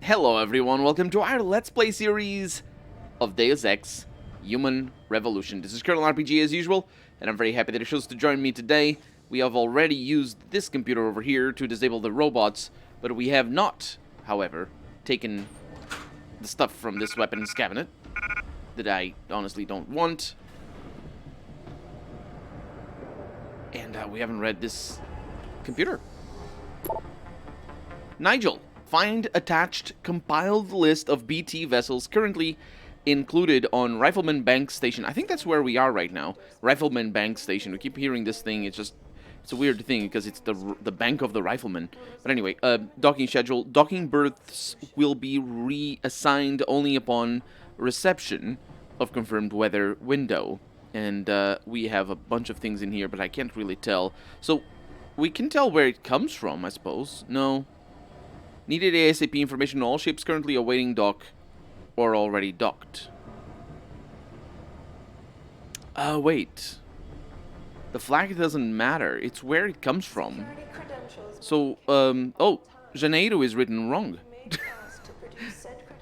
Hello everyone, welcome to our Let's Play series of Deus Ex Human Revolution. This is Colonel RPG as usual, and I'm very happy that you chose to join me today. We have already used this computer over here to disable the robots, but we have not, however, taken the stuff from this weapons cabinet that I honestly don't want. And we haven't read this computer. Nigel. Find attached compiled list of BT vessels currently included on Rifleman Bank Station. I think that's where we are right now. Rifleman Bank Station. We keep hearing this thing. It's a weird thing because it's the bank of the riflemen. But anyway, docking schedule. Docking berths will be reassigned only upon reception of confirmed weather window. And we have a bunch of things in here, but I can't really tell. So we can tell where it comes from, I suppose. No. Needed ASAP information on all ships currently awaiting dock or already docked. Wait. The flag doesn't matter. It's where it comes from. So, oh, Janeiro is written wrong.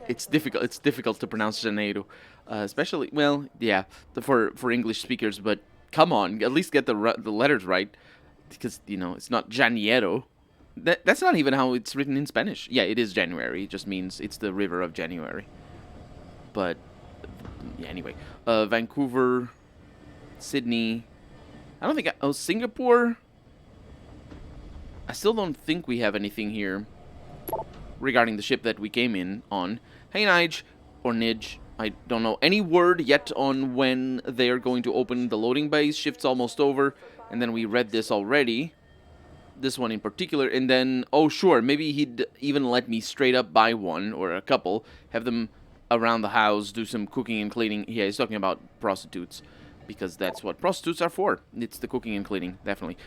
It's difficult to pronounce Janeiro. Especially, well, yeah, for English speakers, but come on, at least get the letters right. Because, you know, it's not Janeiro. That's not even how it's written in Spanish. Yeah, it is January. It just means it's the river of January. But, yeah, anyway. Vancouver, Sydney. I don't think... Oh, Singapore? I still don't think we have anything here regarding the ship that we came in on. Hey, Nige, or Nidge. I don't know any word yet on when they're going to open the loading bays. Shift's almost over. And then we read this already. This one in particular, and then, oh sure, maybe he'd even let me straight up buy one, or a couple, have them around the house, do some cooking and cleaning. Yeah, he's talking about prostitutes, because that's what prostitutes are for. It's the cooking and cleaning, definitely.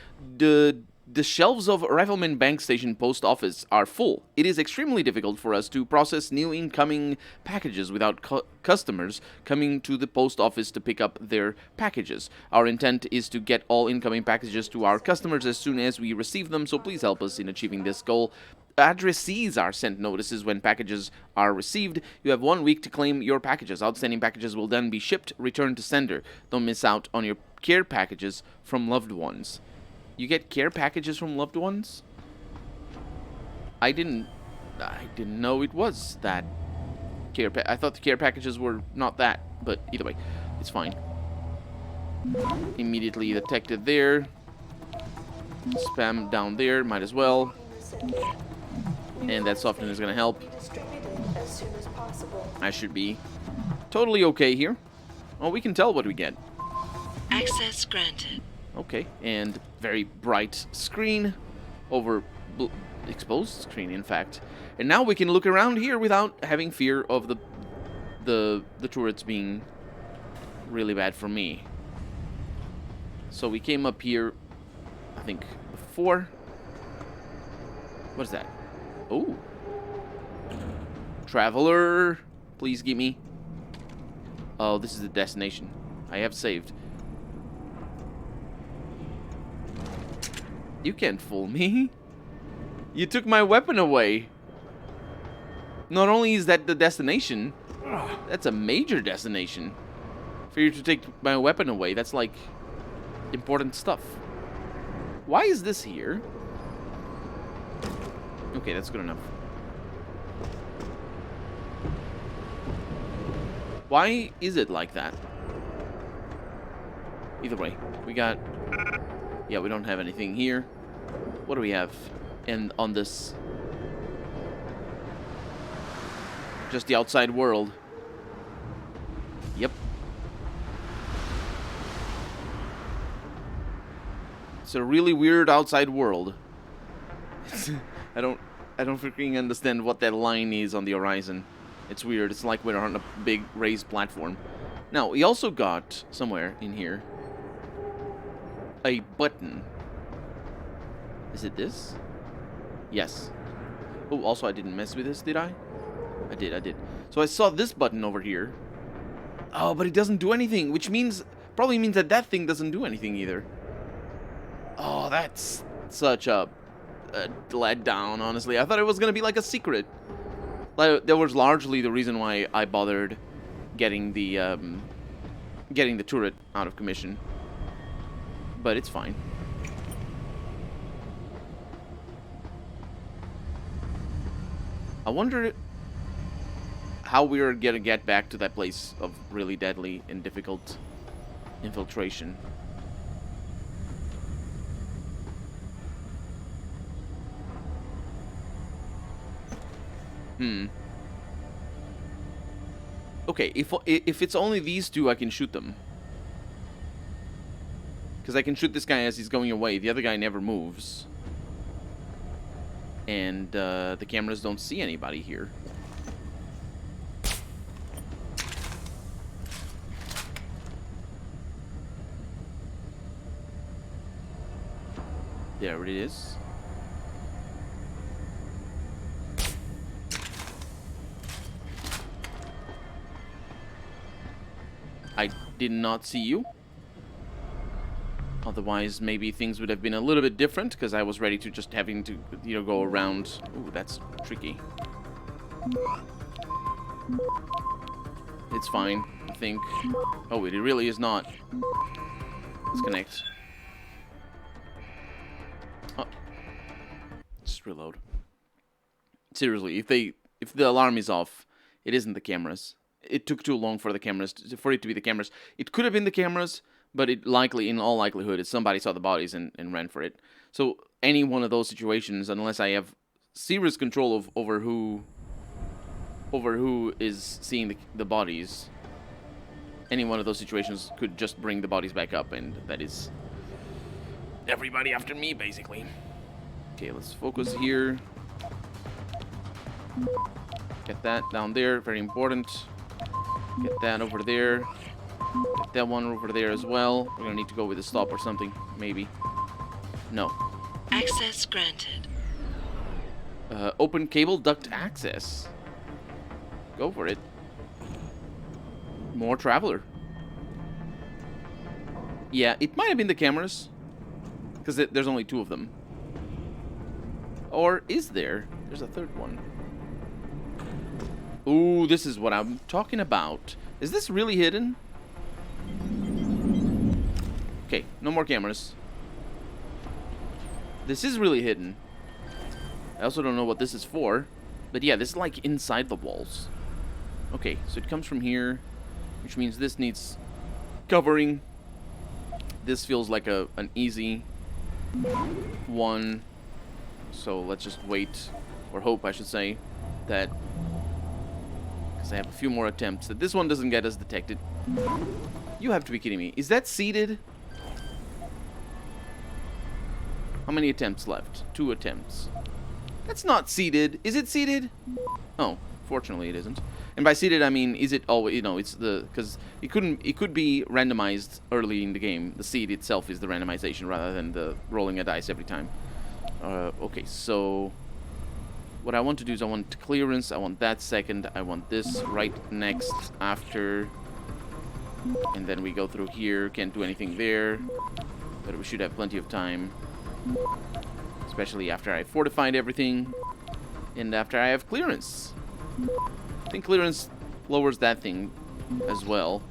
The shelves of Rifleman Bank Station post office are full. It is extremely difficult for us to process new incoming packages without customers coming to the post office to pick up their packages. Our intent is to get all incoming packages to our customers as soon as we receive them, so please help us in achieving this goal. Addressees are sent notices when packages are received. You have 1 week to claim your packages. Outstanding packages will then be shipped, returned to sender. Don't miss out on your care packages from loved ones. You get care packages from loved ones? I didn't know it was that. I thought the care packages were not that, but either way, it's fine. Immediately detected there. Spam down there, might as well. And that softener is gonna help. I should be totally okay here. Oh, we can tell what we get. Access granted. Okay, and very bright screen over exposed screen, in fact. And now we can look around here without having fear of the turrets being really bad for me. So we came up here, I think, before. What is that? Oh. Traveler, please give me. Oh, this is the destination. I have saved. You can't fool me. You took my weapon away. Not only is that the destination, that's a major destination. For you to take my weapon away, that's like important stuff. Why is this here? Okay, that's good enough. Why is it like that? Either way, we got... Yeah, we don't have anything here. What do we have on this? Just the outside world. Yep. It's a really weird outside world. I don't freaking understand what that line is on the horizon. It's weird. It's like we're on a big raised platform. Now, we also got somewhere in here a button. Is it this? Yes. Oh, also I didn't mess with this, did I? I did. So I saw this button over here. Oh, but it doesn't do anything, which means, probably means that that thing doesn't do anything either. Oh, that's such a letdown, honestly. I thought it was gonna be like a secret. That was largely the reason why I bothered getting the turret out of commission. But it's fine. I wonder how we're gonna get back to that place of really deadly and difficult infiltration. Okay, if it's only these two, I can shoot them. Because I can shoot this guy as he's going away. The other guy never moves. And the cameras don't see anybody here. There it is. I did not see you. Otherwise, maybe things would have been a little bit different, because I was ready to just having to, you know, go around. Ooh, that's tricky. It's fine, I think. Oh, it really is not. Let's connect. Oh. Just reload. Seriously, if the alarm is off, it isn't the cameras. It took too long for the cameras, for it to be the cameras. It could have been the cameras, but it likely, in all likelihood, is somebody saw the bodies and ran for it. So any one of those situations, unless I have serious control over who is seeing the bodies, any one of those situations could just bring the bodies back up, and that is everybody after me, basically. Okay, let's focus here. Get that down there, very important. Get that over there. Get that one over there as well. We're gonna need to go with a stop or something, maybe. No. Access granted. Open cable duct access. Go for it. More traveler. Yeah, it might have been the cameras, because there's only two of them. Or is there? There's a third one. Ooh, this is what I'm talking about. Is this really hidden? Okay, no more cameras. This is really hidden. I also don't know what this is for. But yeah, this is like inside the walls. Okay, so it comes from here, which means this needs covering. This feels like an easy one. So let's just wait, or hope I should say, that... I have a few more attempts that this one doesn't get us detected. You have to be kidding me. Is that seated? How many attempts left? 2 attempts. That's not seated. Is it seated? Oh, fortunately it isn't. And by seated I mean, is it always, you know, it's the, because it could be randomized early in the game. The seed itself is the randomization rather than the rolling a dice every time. Okay, so what I want to do is I want clearance, I want that second, I want this right next after, and then we go through here, can't do anything there, but we should have plenty of time, especially after I fortified everything, and after I have clearance. I think clearance lowers that thing as well.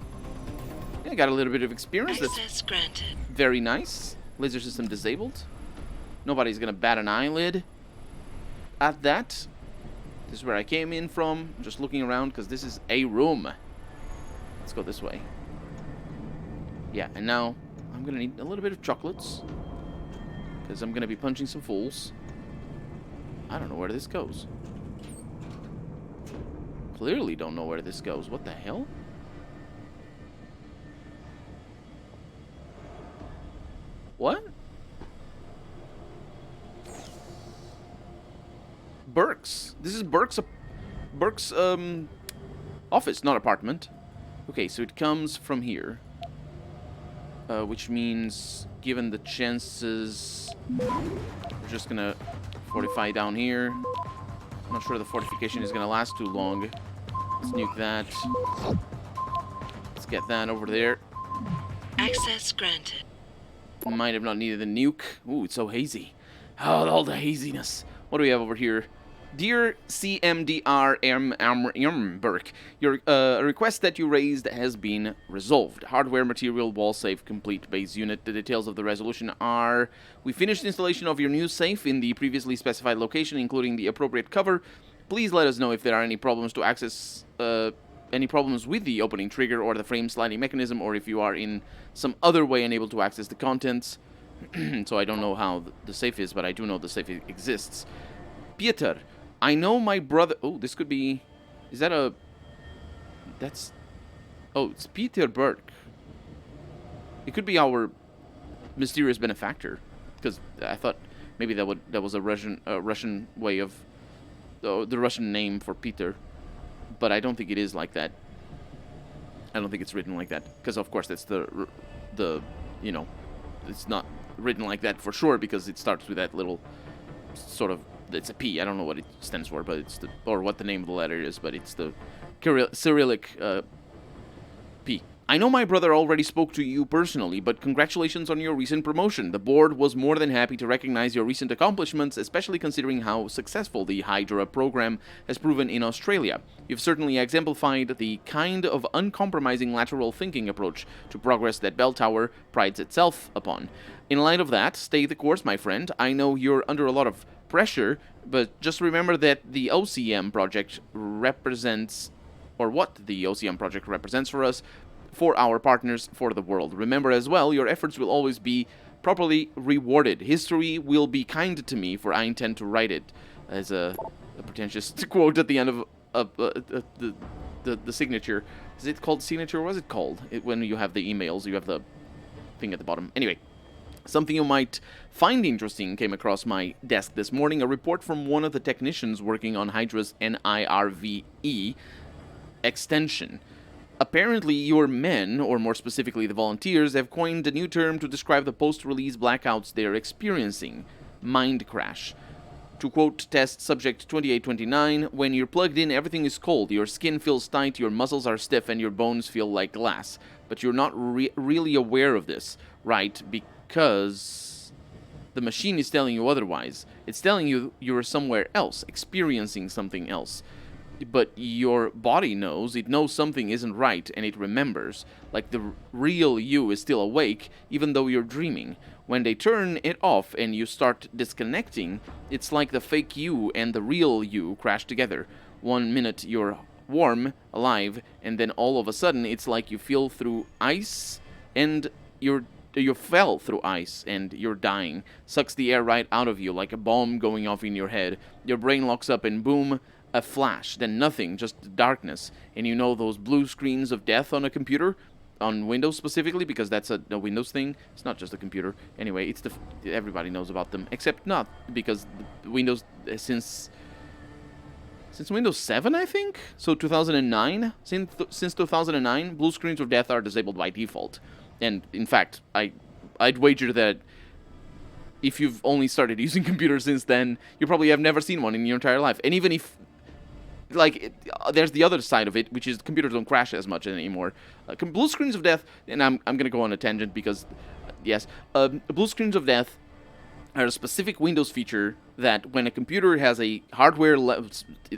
Yeah, I got a little bit of experience, Access granted. Very nice. Laser system disabled. Nobody's gonna bat an eyelid at that. This is where I came in from. I'm just looking around because this is a room. Let's go this way. Yeah, and now I'm gonna need a little bit of chocolates because I'm gonna be punching some fools. I don't know where this goes. Clearly don't know where this goes. What the hell? What? Burke's. This is Burke's office, not apartment. Okay, so it comes from here. Which means, given the chances, we're just gonna fortify down here. I'm not sure the fortification is gonna last too long. Let's nuke that. Let's get that over there. Access granted. Might have not needed the nuke. Ooh, it's so hazy. Oh, all the haziness. What do we have over here? Dear CoMDr Burke, your request that you raised has been resolved. Hardware, material, wall safe, complete base unit. The details of the resolution are: we finished installation of your new safe in the previously specified location, including the appropriate cover. Please let us know if there are any problems to access, any problems with the opening trigger or the frame sliding mechanism, or if you are in some other way unable to access the contents. So I don't know how the safe is, but I do know the safe exists. Peter, I know my brother... Oh, this could be... Is that a... That's... Oh, it's Peter Burke. It could be our mysterious benefactor, because I thought maybe that was a Russian way of... the Russian name for Peter. But I don't think it is like that. I don't think it's written like that, because of course that's the you know, it's not written like that for sure, because it starts with that little sort of... It's a P. I don't know what it stands for, but it's the... Or what the name of the letter is, but it's the Cyrillic P. I know my brother already spoke to you personally, but congratulations on your recent promotion. The board was more than happy to recognize your recent accomplishments, especially considering how successful the Hydra program has proven in Australia. You've certainly exemplified the kind of uncompromising lateral thinking approach to progress that Bell Tower prides itself upon. In light of that, stay the course, my friend. I know you're under a lot of pressure, but just remember that the OCM project represents, or what the OCM project represents for us, for our partners, for the world. Remember as well, your efforts will always be properly rewarded. History will be kind to me, for I intend to write it. As a pretentious quote at the end of the signature. Is it called signature? What is it called? When you have the emails, you have the thing at the bottom. Anyway. Something you might find interesting came across my desk this morning, a report from one of the technicians working on Hydra's NIRVE extension. Apparently, your men, or more specifically the volunteers, have coined a new term to describe the post-release blackouts they're experiencing: mind crash. To quote test subject 2829, when you're plugged in, everything is cold, your skin feels tight, your muscles are stiff, and your bones feel like glass. But you're not really aware of this, right? Because the machine is telling you otherwise. It's telling you you're somewhere else, experiencing something else. But your body knows, it knows something isn't right, and it remembers. Like the real you is still awake, even though you're dreaming. When they turn it off and you start disconnecting, it's like the fake you and the real you crash together. 1 minute you're warm, alive, and then all of a sudden it's like you fell through ice and you fell through ice and you're dying. Sucks the air right out of you like a bomb going off in your head. Your brain locks up and boom, a flash, then nothing, just darkness. And you know those blue screens of death on a computer? On Windows specifically, because that's a Windows thing. It's not just a computer. Anyway, it's everybody knows about them, except not, because Windows, since Windows 7, I think? So 2009? Since 2009, blue screens of death are disabled by default. And in fact, I'd wager that if you've only started using computers since then, you probably have never seen one in your entire life. And even if, like, there's the other side of it, which is computers don't crash as much anymore. Blue screens of death, and I'm going to go on a tangent because, yes, blue screens of death are a specific Windows feature that when a computer has a hardware level,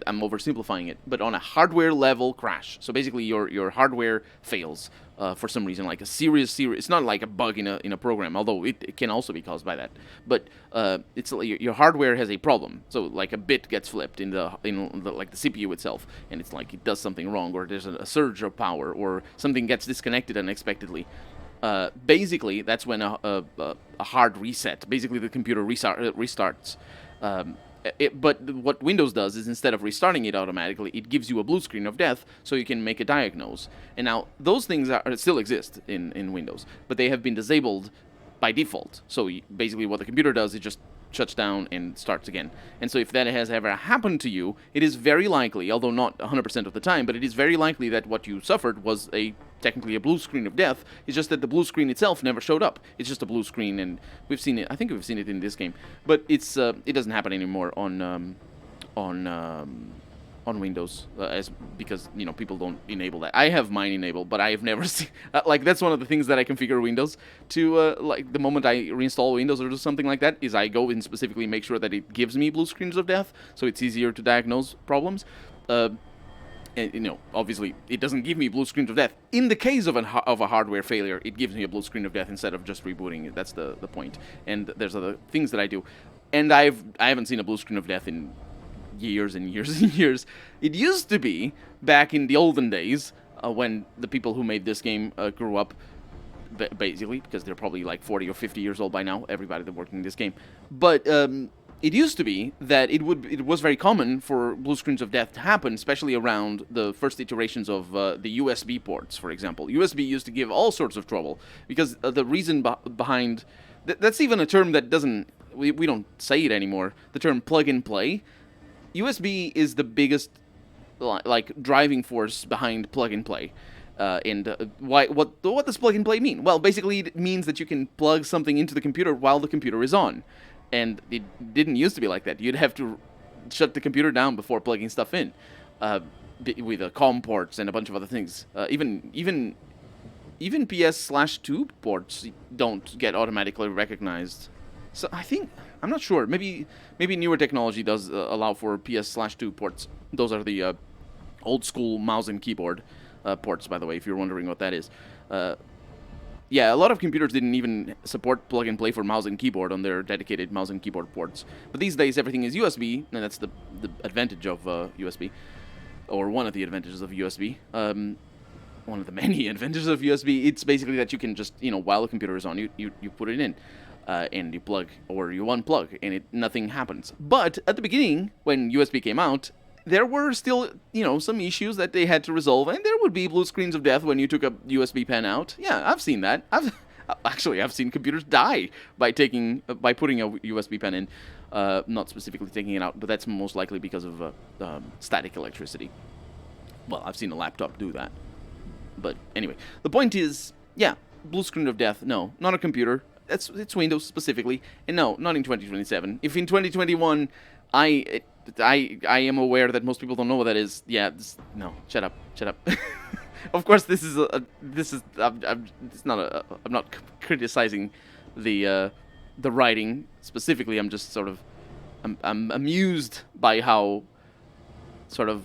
I'm oversimplifying it, but on a hardware level crash. So basically your hardware fails for some reason, like a serious, it's not like a bug in a program, although it can also be caused by that. But it's like your hardware has a problem. So like a bit gets flipped in the like the CPU itself, and it's like it does something wrong, or there's a surge of power, or something gets disconnected unexpectedly. Basically, that's when a hard reset. Basically, the computer restarts. But what Windows does is, instead of restarting it automatically, it gives you a blue screen of death so you can make a diagnose. And now, those things still exist in Windows, but they have been disabled by default. So basically what the computer does, it just shuts down and starts again. And so if that has ever happened to you, it is very likely, although not 100% of the time, but it is very likely that what you suffered was technically a blue screen of death. It's just that the blue screen itself never showed up. It's just a blue screen, and we've seen it. I think we've seen it in this game, but it doesn't happen anymore on on Windows, because people don't enable that. I have mine enabled, but I have never seen like that's one of the things that I configure Windows to like the moment I reinstall Windows or do something like that is I go and specifically make sure that it gives me blue screens of death, so it's easier to diagnose problems. And obviously, it doesn't give me blue screens of death. In the case of a hardware failure, it gives me a blue screen of death instead of just rebooting. That's the point. And there's other things that I do, and I haven't seen a blue screen of death in years and years and years. It used to be back in the olden days when the people who made this game grew up, basically, because they're probably like 40 or 50 years old by now. Everybody that worked in this game, but. It used to be that it was very common for blue screens of death to happen, especially around the first iterations of the USB ports, for example. USB used to give all sorts of trouble because the reason behind that's even a term that we don't say it anymore. The term plug and play. USB is the biggest like driving force behind plug and play. What does plug and play mean? Well, basically it means that you can plug something into the computer while the computer is on. And it didn't used to be like that. You'd have to shut the computer down before plugging stuff in, with COM ports and a bunch of other things. Even PS/2 ports don't get automatically recognized. So I'm not sure. Maybe newer technology does allow for PS/2 ports. Those are the old school mouse and keyboard ports, by the way, if you're wondering what that is. Yeah, a lot of computers didn't even support plug and play for mouse and keyboard on their dedicated mouse and keyboard ports. But these days, everything is USB, and that's the advantage of USB, or one of the advantages of USB. One of the many advantages of USB. It's basically that you can just, while the computer is on, you put it in, and you plug or you unplug, and nothing happens. But at the beginning, when USB came out, there were still, some issues that they had to resolve, and there would be blue screens of death when you took a USB pen out. Yeah, I've seen that. I've seen computers die by putting a USB pen in, not specifically taking it out, but that's most likely because of static electricity. Well, I've seen a laptop do that. But anyway, the point is, yeah, blue screen of death, no, not a computer. It's Windows specifically, and no, not in 2027. If in 2021 I am aware that most people don't know what that is. Yeah, no, shut up. Of course, I'm not criticizing the writing specifically. I'm just sort of, I'm amused by how sort of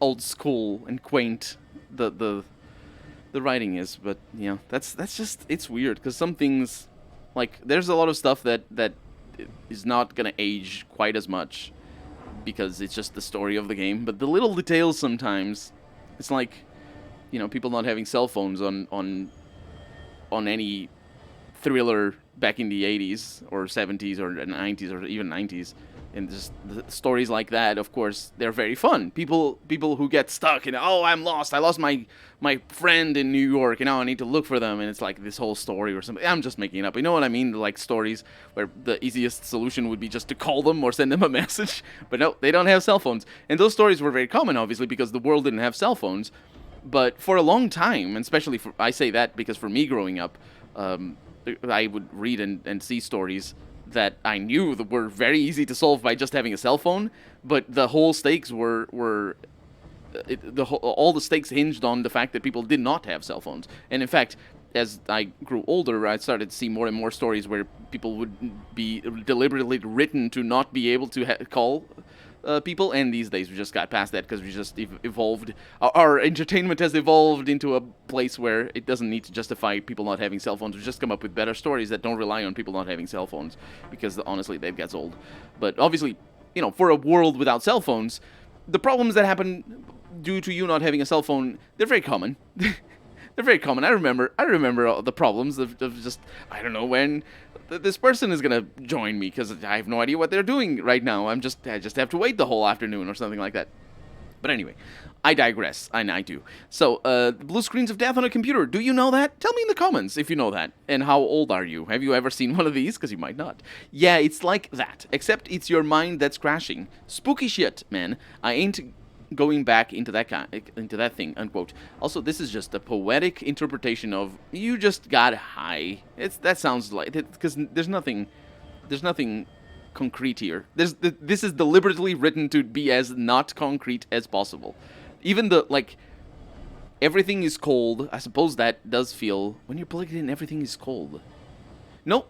old school and quaint the writing is. But that's just, it's weird because some things, like there's a lot of stuff that is not gonna age quite as much because it's just the story of the game. But the little details sometimes, it's like, people not having cell phones on any thriller back in the 80s or 70s or 90s or even 90s. And just the stories like that, of course, they're very fun. People who get stuck and, oh, I'm lost. I lost my friend in New York, and now I need to look for them. And it's like this whole story or something. I'm just making it up. You know what I mean? Like stories where the easiest solution would be just to call them or send them a message. But no, they don't have cell phones. And those stories were very common, obviously, because the world didn't have cell phones. But for a long time, and especially I say that because for me growing up, I would read and see stories that I knew that were very easy to solve by just having a cell phone, but the whole stakes all the stakes hinged on the fact that people did not have cell phones. And in fact, as I grew older, I started to see more and more stories where people would be deliberately written to not be able to call people, and these days we just got past that because we just evolved. Our entertainment has evolved into a place where it doesn't need to justify people not having cell phones. We just come up with better stories that don't rely on people not having cell phones, because honestly, that gets old. But obviously, for a world without cell phones, the problems that happen due to you not having a cell phone, they're very common. They're very common. I remember all the problems of just, I don't know when this person is gonna join me because I have no idea what they're doing right now. I just have to wait the whole afternoon or something like that. But anyway, I digress. I do. So, blue screens of death on a computer. Do you know that? Tell me in the comments if you know that. And how old are you? Have you ever seen one of these? Because you might not. Yeah, it's like that. Except it's your mind that's crashing. Spooky shit, man. I ain't going back into that thing, unquote. Also, this is just a poetic interpretation of you just got high. That sounds like, because there's nothing concrete here. This is deliberately written to be as not concrete as possible. Even the, like, everything is cold. I suppose that does feel, when you plug it in, everything is cold. No,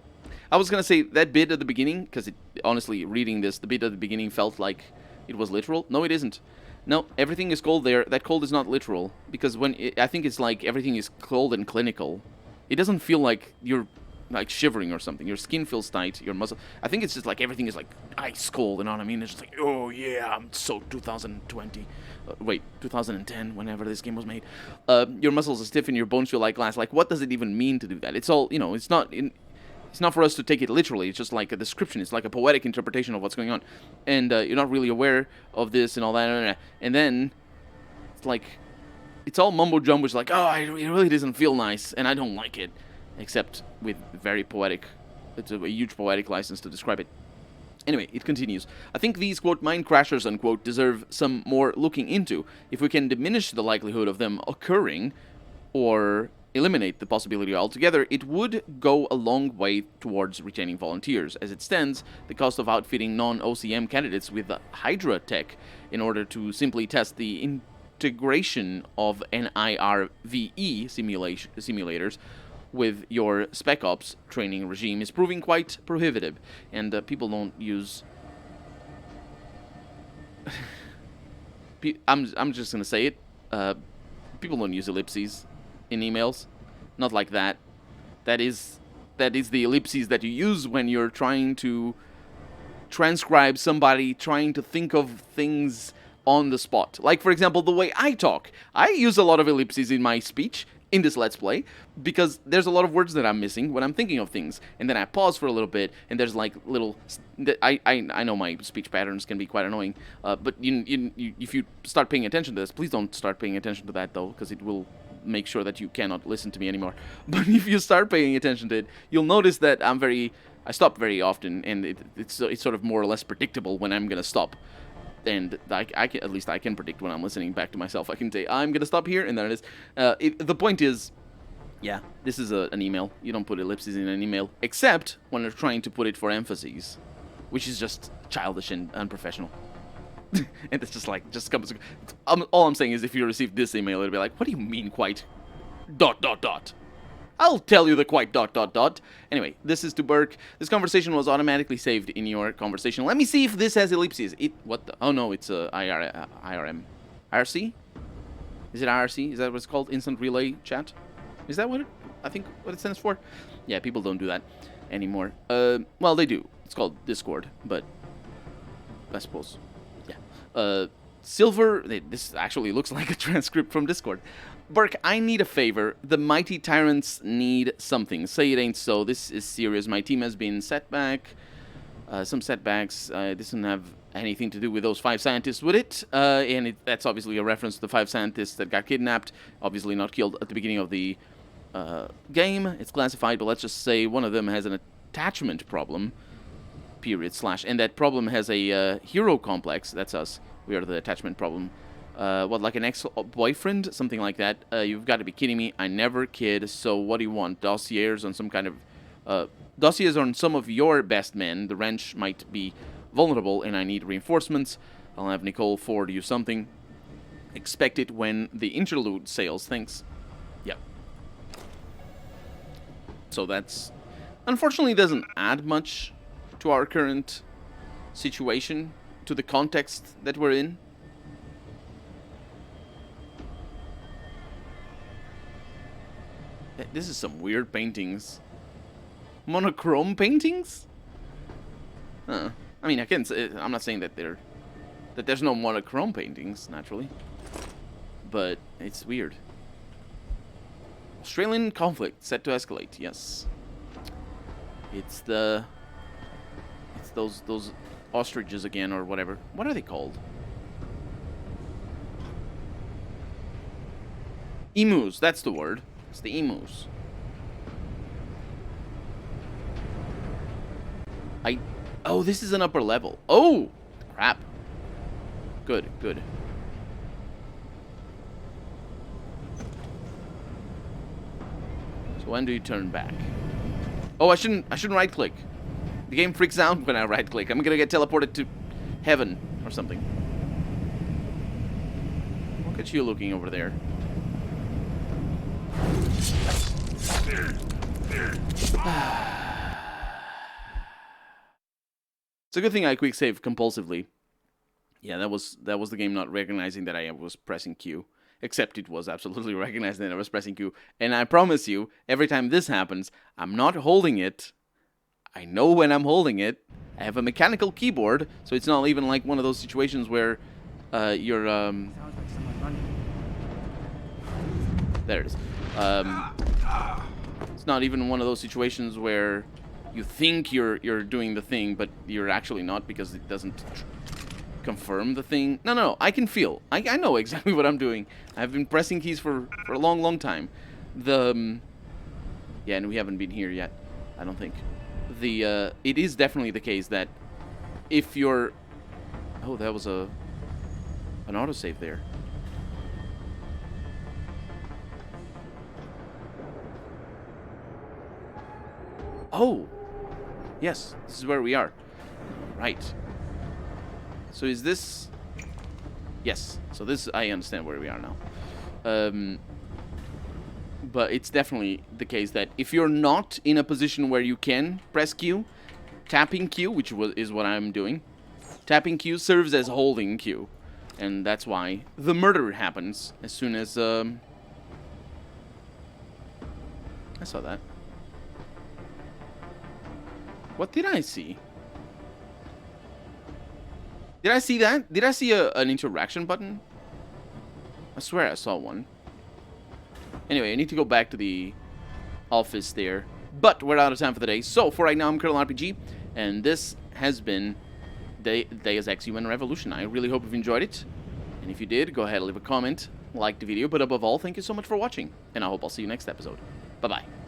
I was gonna say that bit at the beginning, because honestly, reading this, the bit at the beginning felt like it was literal. No, it isn't. No, everything is cold there. That cold is not literal, because I think it's like everything is cold and clinical. It doesn't feel like you're like shivering or something. Your skin feels tight, your muscle. I think it's just like everything is like ice cold, you know what I mean? It's just like, oh yeah, I'm so 2020. Wait, 2010, whenever this game was made. Your muscles are stiff and your bones feel like glass. Like, what does it even mean to do that? It's all, it's not it's not for us to take it literally. It's just like a description. It's like a poetic interpretation of what's going on. And you're not really aware of this and all that. And then it's like, it's all mumbo jumbo. It's like, oh, it really doesn't feel nice, and I don't like it. Except with very poetic. It's a huge poetic license to describe it. Anyway, it continues. I think these, quote, mind crashers, unquote, deserve some more looking into. If we can diminish the likelihood of them occurring, or eliminate the possibility altogether, it would go a long way towards retaining volunteers. As it stands, the cost of outfitting non-OCM candidates with Hydra tech in order to simply test the integration of NIRVE simulators with your Spec Ops training regime is proving quite prohibitive, and people don't use... I'm just gonna say it. People don't use ellipses in emails. Not like that. That is the ellipses that you use when you're trying to transcribe somebody trying to think of things on the spot. Like, for example, the way I talk. I use a lot of ellipses in my speech in this Let's Play, because there's a lot of words that I'm missing when I'm thinking of things, and then I pause for a little bit, and there's like little... I know my speech patterns can be quite annoying, but if you start paying attention to this, please don't start paying attention to that, though, because it will make sure that you cannot listen to me anymore. But if you start paying attention to it, you'll notice that I stop very often, and it's sort of more or less predictable when I'm gonna stop. And at least I can predict when I'm listening back to myself. I can say, I'm going to stop here, and there it is. The point is, yeah, this is an email. You don't put ellipses in an email, except when they're trying to put it for emphases, which is just childish and unprofessional. And it's just like, comes... all I'm saying is, if you receive this email, it'll be like, what do you mean quite... ... I'll tell you the quite ... Anyway, this is to Burke. This conversation was automatically saved in your conversation. Let me see if this has ellipses. What the... Oh, no, it's IRM. IRC? Is it IRC? Is that what it's called? Instant Relay Chat? Is that what it stands for? Yeah, people don't do that anymore. Well, they do. It's called Discord, but I suppose, yeah. Silver... This actually looks like a transcript from Discord. Burke, I need a favor. The mighty tyrants need something. Say it ain't so. This is serious. My team has been set back. Some setbacks. This doesn't have anything to do with those 5 scientists, would it? And that's obviously a reference to the 5 scientists that got kidnapped. Obviously not killed at the beginning of the game. It's classified, but let's just say one of them has an attachment problem. Period / and that problem has a hero complex. That's us. We are the attachment problem. What, like an ex-boyfriend? Something like that. You've got to be kidding me. I never kid. So what do you want? Dossiers on some kind of... dossiers on some of your best men. The wrench might be vulnerable, and I need reinforcements. I'll have Nicole forward you something. Expect it when the interlude sails. Thanks. Yep. So that's... Unfortunately, doesn't add much to our current situation, to the context that we're in. This is some weird paintings. Monochrome paintings? I mean, I can't say, I'm not saying that there's no monochrome paintings, naturally. But it's weird. Australian conflict set to escalate, yes. It's those ostriches again, or whatever. What are they called? Emus, that's the word. It's the emus. Oh, this is an upper level. Oh! Crap. Good, good. So when do you turn back? Oh, I shouldn't right-click. The game freaks out when I right-click. I'm gonna get teleported to heaven or something. Look at you looking over there. It's a good thing I quick save compulsively. Yeah, that was the game not recognizing that I was pressing Q. Except it was absolutely recognizing that I was pressing Q. And I promise you, every time this happens, I'm not holding it. I know when I'm holding it. I have a mechanical keyboard, so it's not even like one of those situations where you're Sounds like someone running. there it is. It's not even one of those situations where you think you're doing the thing, but you're actually not because it doesn't confirm the thing. No, I can feel. I know exactly what I'm doing. I've been pressing keys for a long time. Yeah, and we haven't been here yet, I don't think. It is definitely the case that if you're... Oh, that was an autosave there. Oh! Yes, this is where we are. Right. So is this... Yes, so this, I understand where we are now. But it's definitely the case that if you're not in a position where you can press Q, tapping Q, which is what I'm doing, tapping Q serves as holding Q. And that's why the murder happens as soon as... I saw that. What did I see? Did I see that? Did I see an interaction button? I swear I saw one. Anyway, I need to go back to the office there. But we're out of time for the day. So, for right now, I'm Colonel RPG. And this has been Deus Ex Human Revolution. I really hope you've enjoyed it. And if you did, go ahead and leave a comment, like the video. But above all, thank you so much for watching. And I hope I'll see you next episode. Bye-bye.